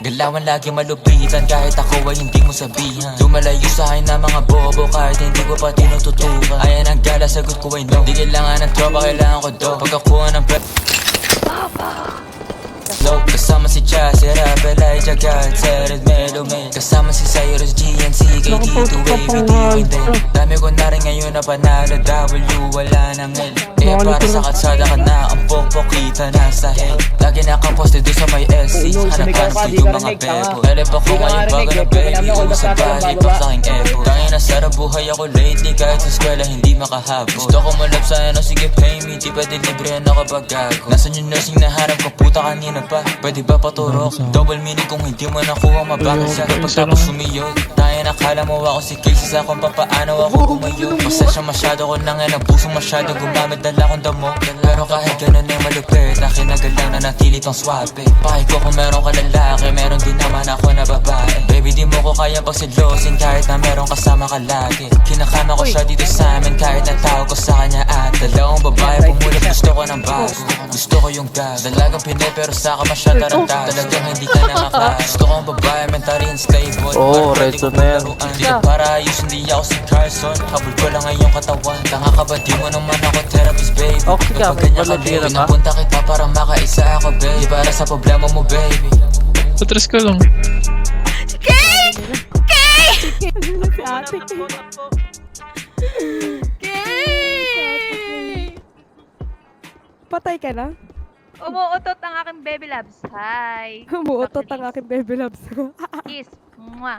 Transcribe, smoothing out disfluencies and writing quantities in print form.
Galawan lagi malupitan kahit ako ay hindi mo sabihan. Lumalayo sa akin na mga bobo kahit hindi ko pa tinututukan. Ayan ang gala, sagot ko ay no. Di kailangan ng tropa, kailangan ko do. Pagkakuha ng Low, kasama si Chassis, Rapel, Elijah, God, Sered, Melomel. Kasama si Cyrus, GNC, KT2, AVD, dami ko na rin ngayon na panalo, W, wala nang L. Eh para sa katsada ka na, ang pokpok kita na sa hell. Lagi nakaposte doon sa may LC, hanapan ko yung mga bebo. Elep ako ngayon bago na baby, sa bahay, pa sa aking epo. Kaya na sarap buhay ako lately, kahit sa eskwela hindi makahabol. Gusto ko malap sa ano, sige pay me, di pwede libre na kapag gago. Nasaan yung nursing na harap ko, puta kanina pa, pwede ba paturok? Double meaning kung hindi mo nakuha, mabakit sa pagtapos sumiyod. Tayo nakala mo ako si Casey sa kung papaano ako umayod. Pasensya masyado ko nang pusong masyado gumamit, dala kong damo. Pero kahit ganun ay malupit, akin na galang na natili tong swabe. Pakit ko kung meron ka lalaki, meron din naman ako na babae. Baby di mo ko kaya pagsilosin kahit na meron kasama ka lagi. Kinakama ko siya dito sa amin kahit na tawag ko sa kanya at dalawang babae pumulit, gusto ko ng bago. Gusto ko yung gas, dalagang pinay pero saka siya taranta. Talagang hindi ka na makas. Gusto kong babae, mentally unstable. Oo, reto na yan. Hindi ka para ayos, hindi ako si Carson. Habol ko lang ngayong katawan. Tanga ka ba, di mo naman ako therapist, baby. Okay ka, kapag ganyan ka, baby, pinapunta kita para makaisa ako, baby. Para sa problema mo, baby. Patras ka lang. Kay! Kay! Patay ka na? Umuutot ang aking baby loves. Hi. Umuutot ang aking baby loves. Kiss. Mwah.